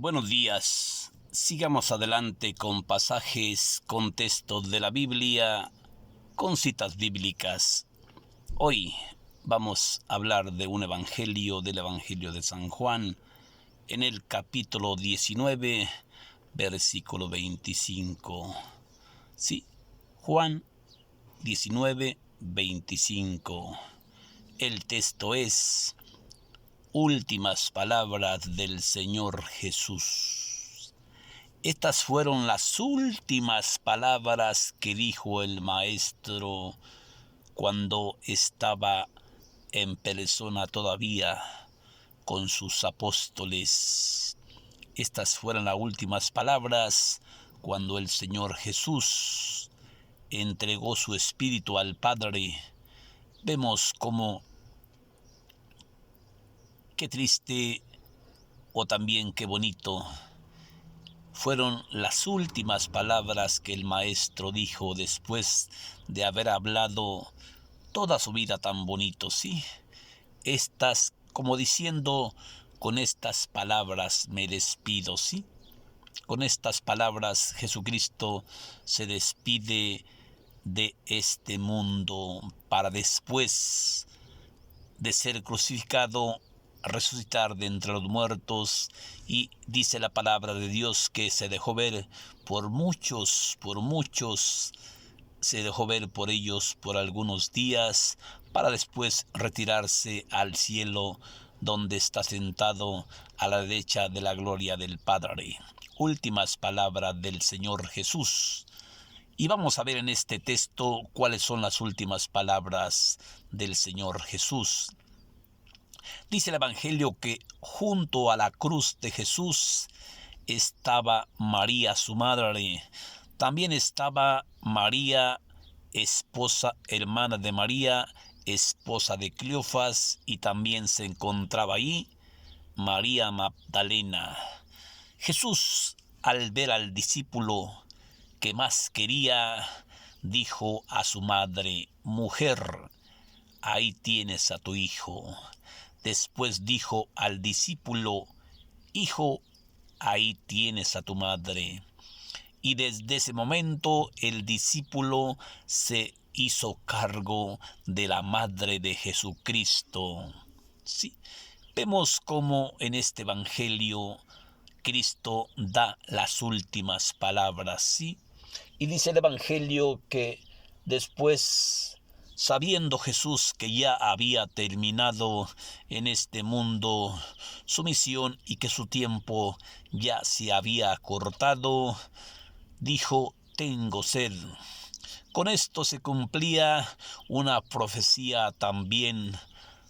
Buenos días. Sigamos adelante con pasajes, con textos de la Biblia, con citas bíblicas. Hoy vamos a hablar de un evangelio, del Evangelio de San Juan, en el capítulo 19, versículo 25. Sí, Juan 19, 25. El texto es: últimas palabras del Señor Jesús. Estas fueron las últimas palabras que dijo el Maestro cuando estaba en persona todavía con sus apóstoles. Estas fueron las últimas palabras cuando el Señor Jesús entregó su espíritu al Padre. Vemos cómo qué triste o también qué bonito fueron las últimas palabras que el Maestro dijo después de haber hablado toda su vida tan bonito, ¿sí? Estas, como diciendo, con estas palabras me despido, ¿sí? Con estas palabras Jesucristo se despide de este mundo para después de ser crucificado, resucitar de entre los muertos, y dice la palabra de Dios que se dejó ver por muchos, se dejó ver por ellos por algunos días, para después retirarse al cielo, donde está sentado a la derecha de la gloria del Padre. Últimas palabras del Señor Jesús. Y vamos a ver en este texto cuáles son las últimas palabras del Señor Jesús. Dice el Evangelio que junto a la cruz de Jesús estaba María, su madre. También estaba María, esposa, hermana de María, esposa de Cleofas, y también se encontraba ahí María Magdalena. Jesús, al ver al discípulo que más quería, dijo a su madre: mujer, ahí tienes a tu hijo. Después dijo al discípulo: hijo, ahí tienes a tu madre. Y desde ese momento el discípulo se hizo cargo de la madre de Jesucristo. Sí, vemos cómo en este evangelio Cristo da las últimas palabras, ¿sí? Y dice el evangelio que después, sabiendo Jesús que ya había terminado en este mundo su misión y que su tiempo ya se había acortado, dijo: tengo sed. Con esto se cumplía una profecía también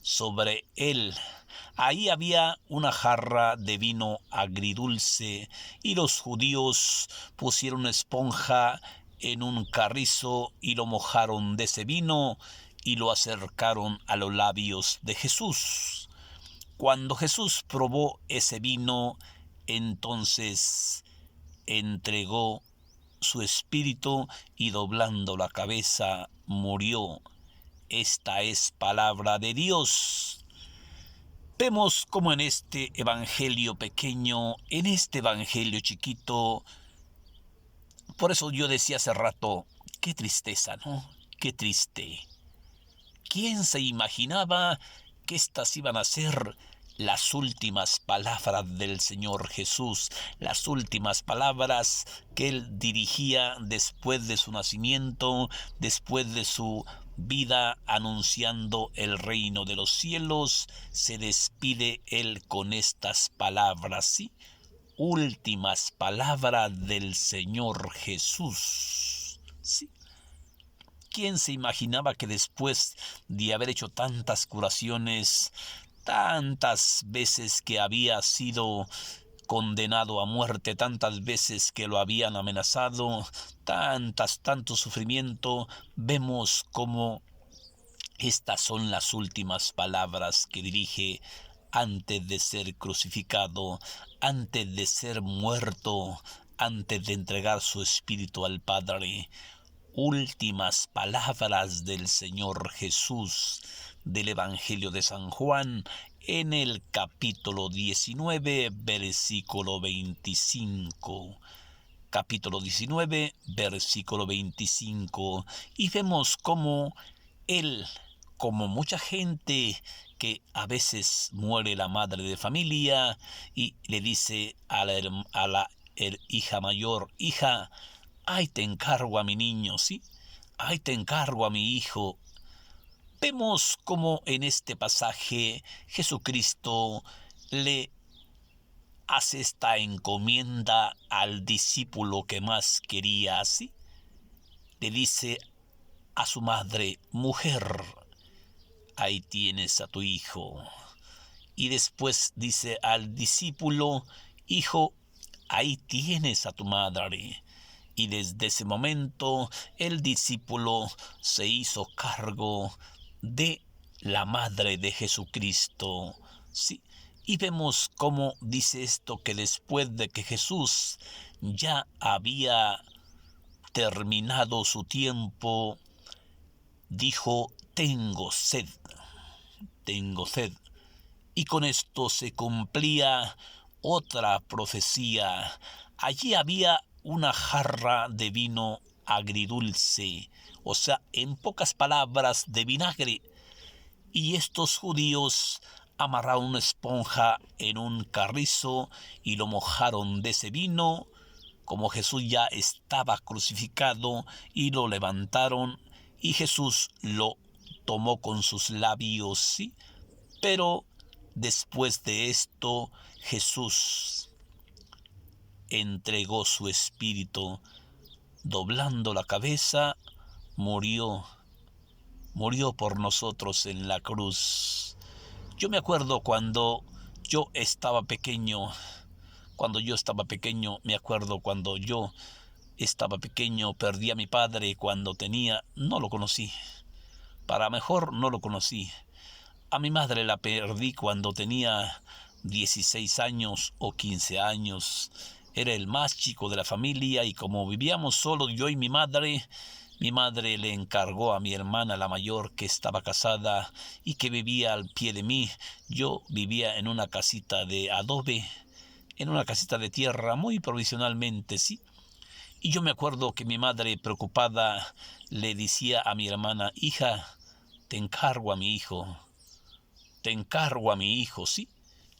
sobre él. Ahí había una jarra de vino agridulce, y los judíos pusieron esponja en un carrizo y lo mojaron de ese vino y lo acercaron a los labios de Jesús. Cuando Jesús probó ese vino, entonces entregó su espíritu y, doblando la cabeza, murió. Esta es palabra de Dios. Vemos como en este evangelio pequeño, en este evangelio chiquito, por eso yo decía hace rato, qué tristeza, ¿no? Qué triste. ¿Quién se imaginaba que estas iban a ser las últimas palabras del Señor Jesús, las últimas palabras que Él dirigía después de su nacimiento, después de su vida anunciando el reino de los cielos? Se despide Él con estas palabras, ¿sí? Últimas palabras del Señor Jesús, ¿sí? ¿Quién se imaginaba que después de haber hecho tantas curaciones, tantas veces que había sido condenado a muerte, tantas veces que lo habían amenazado, tanto sufrimiento, vemos cómo estas son las últimas palabras que dirige antes de ser crucificado, antes de ser muerto, antes de entregar su espíritu al Padre? Últimas palabras del Señor Jesús. del Evangelio de San Juan en el capítulo 19, versículo 25. Capítulo 19, versículo 25. Y vemos cómo él, como mucha gente que a veces muere la madre de familia y le dice a la hija mayor: hija, ahí te encargo a mi niño, ¿sí? Ahí te encargo a mi hijo. Vemos cómo en este pasaje Jesucristo le hace esta encomienda al discípulo que más quería, ¿sí? Le dice a su madre: mujer, ahí tienes a tu hijo. Y después dice al discípulo: hijo, ahí tienes a tu madre. Y desde ese momento el discípulo se hizo cargo de la madre de Jesucristo. Sí. Y vemos cómo dice esto, que después de que Jesús ya había terminado su tiempo, dijo: tengo sed, tengo sed. Y con esto se cumplía otra profecía. Allí había una jarra de vino agridulce, o sea, en pocas palabras, de vinagre. Y estos judíos amarraron una esponja en un carrizo y lo mojaron de ese vino, como Jesús ya estaba crucificado, y lo levantaron, y Jesús lo tomó con sus labios, ¿sí? Pero después de esto, Jesús entregó su espíritu, doblando la cabeza, murió por nosotros en la cruz. Yo me acuerdo cuando yo estaba pequeño, me acuerdo cuando yo estaba pequeño, perdí a mi padre cuando no lo conocí, para mejor no lo conocí. A mi madre la perdí cuando tenía 16 años o 15 años. Era el más chico de la familia y como vivíamos solo yo y mi madre le encargó a mi hermana la mayor, que estaba casada y que vivía al pie de mí. Yo vivía en una casita de adobe, en una casita de tierra, muy provisionalmente, sí. Y yo me acuerdo que mi madre, preocupada, le decía a mi hermana: hija, te encargo a mi hijo. Te encargo a mi hijo, ¿sí?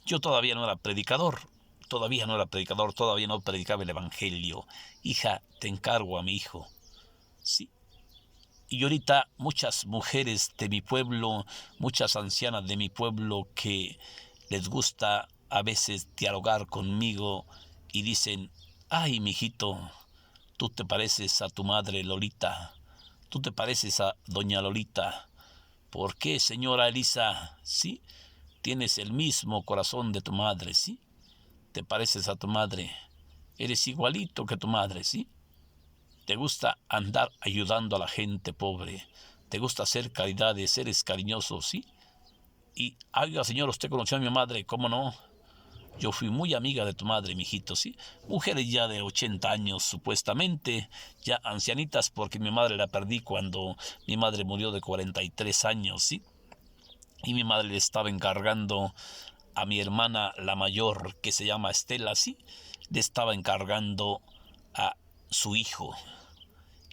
Yo todavía no era predicador, todavía no predicaba el evangelio. Hija, te encargo a mi hijo, ¿sí? Y ahorita muchas mujeres de mi pueblo, muchas ancianas de mi pueblo, que les gusta a veces dialogar conmigo y dicen: ay, mijito, tú te pareces a tu madre Lolita, tú te pareces a doña Lolita. ¿Por qué, señora Elisa? ¿Sí? Tienes el mismo corazón de tu madre, ¿sí? Te pareces a tu madre. Eres igualito que tu madre, ¿sí? Te gusta andar ayudando a la gente pobre. Te gusta hacer caridades, eres cariñoso, ¿sí? Y, oiga, señor, ¿usted conoció a mi madre? ¿Cómo no? Yo fui muy amiga de tu madre, mijito, ¿sí? Mujeres ya de 80 años, supuestamente, ya ancianitas, porque mi madre la perdí cuando mi madre murió de 43 años, ¿sí? Y mi madre le estaba encargando a mi hermana la mayor, que se llama Estela, ¿sí? Le estaba encargando a su hijo.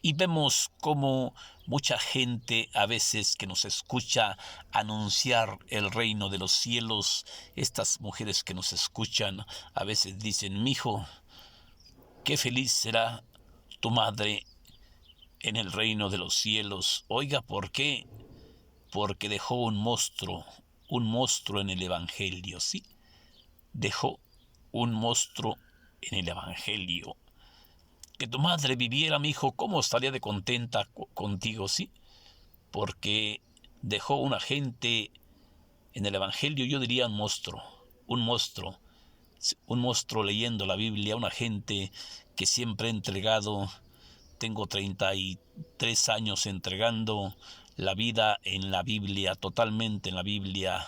Y vemos cómo mucha gente a veces que nos escucha anunciar el reino de los cielos, estas mujeres que nos escuchan a veces dicen: mijo, qué feliz será tu madre en el reino de los cielos. Oiga, ¿por qué? Porque dejó un monstruo en el evangelio, ¿sí? Dejó un monstruo en el evangelio. Que tu madre viviera, mi hijo, ¿cómo estaría de contenta contigo, sí? Porque dejó una gente en el evangelio, yo diría un monstruo, un monstruo leyendo la Biblia, una gente que siempre ha entregado. Tengo 33 años entregando la vida en la Biblia, totalmente en la Biblia.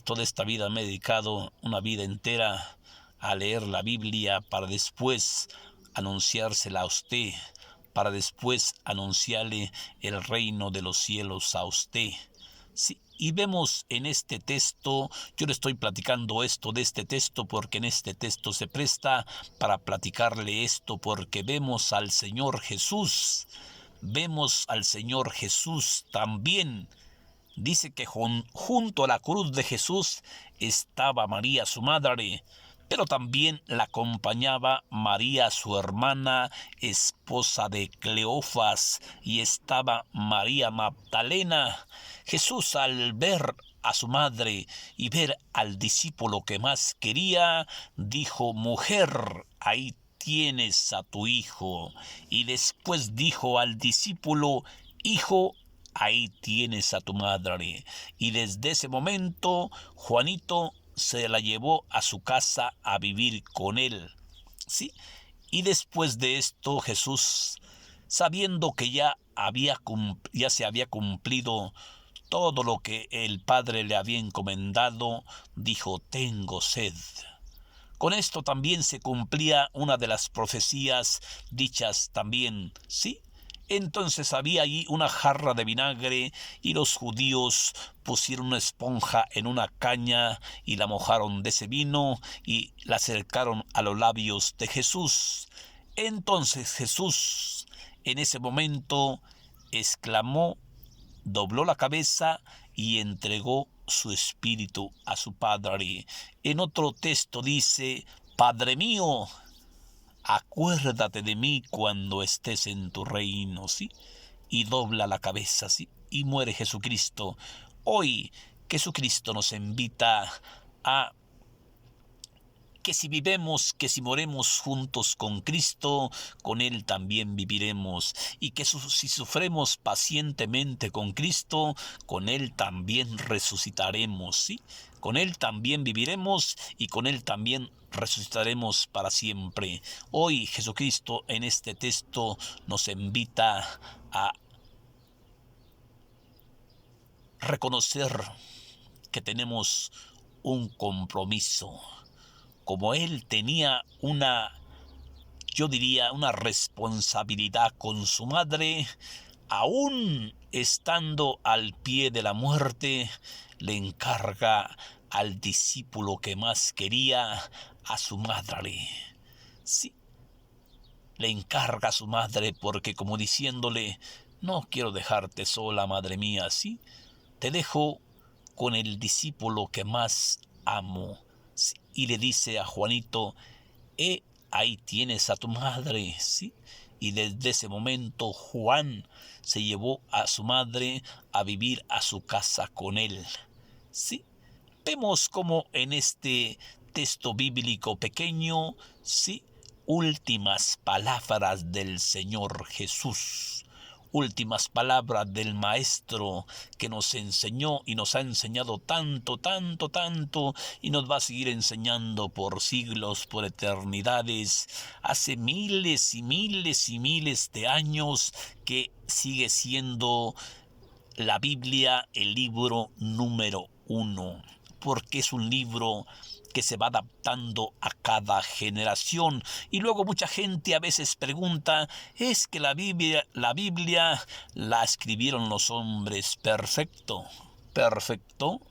Toda esta vida me he dedicado una vida entera a leer la Biblia para después anunciársela a usted, para después anunciarle el reino de los cielos a usted. Sí, y vemos en este texto, yo le estoy platicando esto de este texto porque en este texto se presta para platicarle esto, porque vemos al Señor Jesús también. Dice que junto a la cruz de Jesús estaba María su madre, pero también la acompañaba María su hermana, esposa de Cleofas, y estaba María Magdalena. Jesús, al ver a su madre y ver al discípulo que más quería, dijo: mujer, ahí tienes a tu hijo. Y después dijo al discípulo: hijo, ahí tienes a tu madre. Y desde ese momento Juanito se la llevó a su casa a vivir con él. ¿Sí? Y después de esto Jesús, sabiendo que ya se había cumplido todo lo que el Padre le había encomendado, dijo: tengo sed. Con esto también se cumplía una de las profecías dichas también, ¿sí? Entonces había allí una jarra de vinagre y los judíos pusieron una esponja en una caña y la mojaron de ese vino y la acercaron a los labios de Jesús. Entonces Jesús en ese momento exclamó, dobló la cabeza y entregó su espíritu a su Padre. En otro texto dice: Padre mío, acuérdate de mí cuando estés en tu reino, ¿sí? Y dobla la cabeza, ¿sí? Y muere Jesucristo. Hoy Jesucristo nos invita a que si moremos juntos con Cristo, con Él también viviremos, y que si sufremos pacientemente con Cristo, con Él también resucitaremos, ¿sí? Con Él también viviremos y con Él también resucitaremos para siempre. Hoy Jesucristo en este texto nos invita a reconocer que tenemos un compromiso. Como Él tenía yo diría, una responsabilidad con su madre, aún estando al pie de la muerte, le encarga al discípulo que más quería, a su madre. Sí, le encarga a su madre porque como diciéndole: no quiero dejarte sola, madre mía, sí, te dejo con el discípulo que más amo. Sí, y le dice a Juanito: ahí tienes a tu madre, ¿sí? Y desde ese momento Juan se llevó a su madre a vivir a su casa con él, ¿sí? Vemos como en este texto bíblico pequeño, ¿sí? Últimas palabras del Señor Jesús. Últimas palabras del Maestro que nos enseñó y nos ha enseñado tanto, tanto, tanto, y nos va a seguir enseñando por siglos, por eternidades, hace miles y miles y miles de años, que sigue siendo la Biblia el libro número 1, porque es un libro que se va adaptando a cada generación. Y luego mucha gente a veces pregunta: ¿es que la Biblia la escribieron los hombres? Perfecto, perfecto,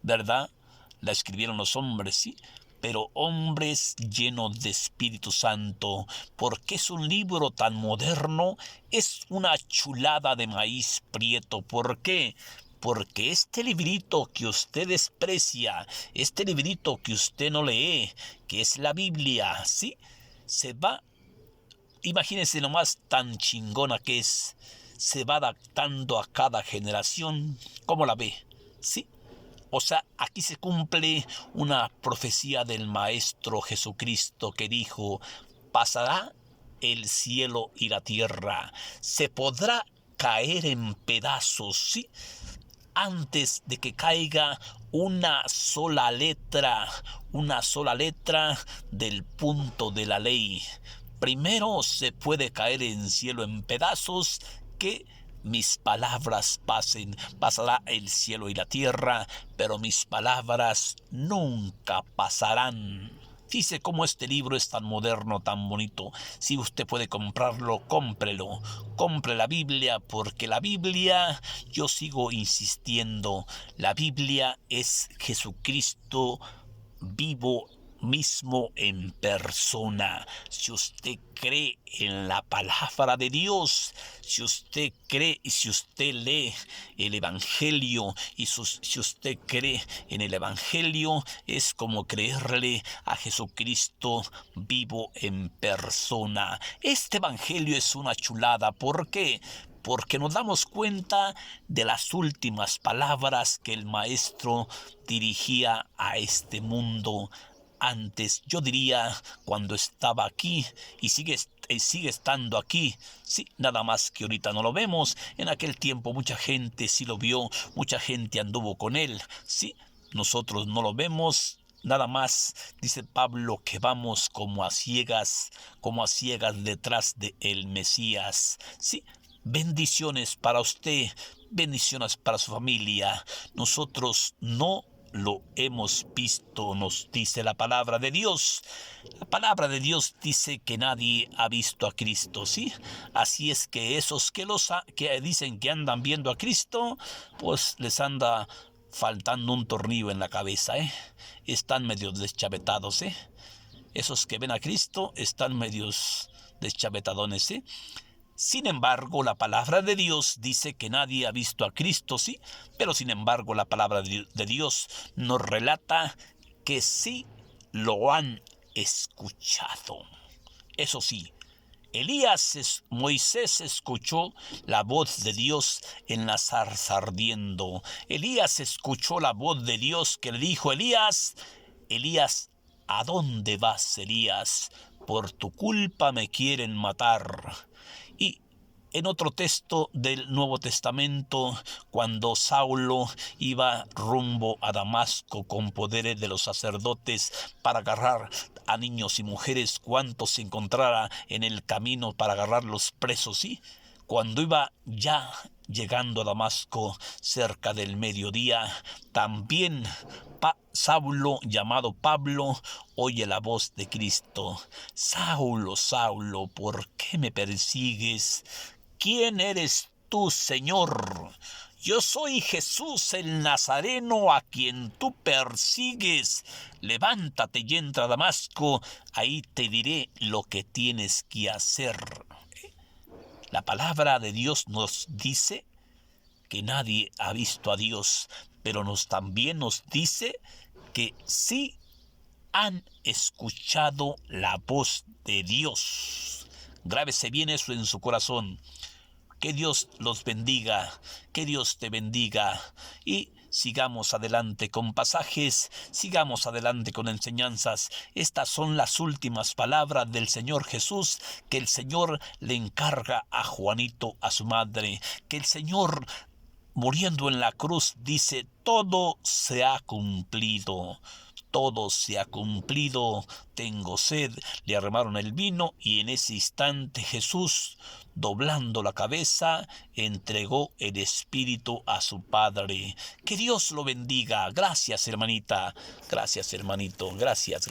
¿verdad? La escribieron los hombres, sí, pero hombres llenos de Espíritu Santo, porque es un libro tan moderno, es una chulada de maíz prieto. ¿Por qué? Porque este librito que usted desprecia, este librito que usted no lee, que es la Biblia, ¿sí? Se va, imagínense nomás tan chingona que es, se va adaptando a cada generación. ¿Cómo la ve? ¿Sí? O sea, aquí se cumple una profecía del Maestro Jesucristo que dijo: pasará el cielo y la tierra, se podrá caer en pedazos, ¿sí? Antes de que caiga una sola letra del punto de la ley. Primero se puede caer en cielo en pedazos que mis palabras pasen. Pasará el cielo y la tierra, pero mis palabras nunca pasarán. Fíjese cómo este libro es tan moderno, tan bonito. Si usted puede comprarlo, cómprelo. Compre la Biblia, porque la Biblia, yo sigo insistiendo, la Biblia es Jesucristo vivo mismo en persona. Si usted cree en la palabra de Dios, si usted cree y si usted lee el Evangelio y si usted cree en el Evangelio, es como creerle a Jesucristo vivo en persona. Este Evangelio es una chulada. ¿Por qué? Porque nos damos cuenta de las últimas palabras que el Maestro dirigía a este mundo. Antes, yo diría, cuando estaba aquí y sigue estando aquí, sí, nada más que ahorita no lo vemos. En aquel tiempo mucha gente sí lo vio, mucha gente anduvo con él, sí, nosotros no lo vemos. Nada más, dice Pablo, que vamos como a ciegas detrás de el Mesías, sí. Bendiciones para usted, bendiciones para su familia. Nosotros no lo hemos visto, nos dice la palabra de Dios. La palabra de Dios dice que nadie ha visto a Cristo, ¿sí? Así es que esos que dicen que andan viendo a Cristo, pues les anda faltando un tornillo en la cabeza, ¿eh? Están medio deschavetados, ¿eh? Esos que ven a Cristo están medios deschavetadones, ¿eh? Sin embargo, la palabra de Dios dice que nadie ha visto a Cristo, sí, pero sin embargo la palabra de Dios nos relata que sí lo han escuchado. Eso sí, Moisés escuchó la voz de Dios en la zarza ardiendo. Elías escuchó la voz de Dios que le dijo: Elías, ¿a dónde vas, Elías? Por tu culpa me quieren matar. Y en otro texto del Nuevo Testamento, cuando Saulo iba rumbo a Damasco con poderes de los sacerdotes para agarrar a niños y mujeres cuantos se encontrara en el camino para agarrarlos presos, ¿sí? Cuando iba ya llegando a Damasco cerca del mediodía, también Saulo, llamado Pablo, oye la voz de Cristo: Saulo, Saulo, ¿por qué me persigues? ¿Quién eres tú, Señor? Yo soy Jesús el Nazareno a quien tú persigues. Levántate y entra a Damasco, ahí te diré lo que tienes que hacer. La palabra de Dios nos dice que nadie ha visto a Dios, pero también nos dice que sí han escuchado la voz de Dios. Grábese bien eso en su corazón. Que Dios los bendiga, que Dios te bendiga, y sigamos adelante con pasajes, sigamos adelante con enseñanzas. Estas son las últimas palabras del Señor Jesús que el Señor le encarga a Juanito, a su madre, que el Señor, muriendo en la cruz, dice: todo se ha cumplido. Todo se ha cumplido, tengo sed. Le arremaron el vino y en ese instante Jesús, doblando la cabeza, entregó el Espíritu a su Padre. Que Dios lo bendiga. Gracias, hermanita. Gracias, hermanito. Gracias.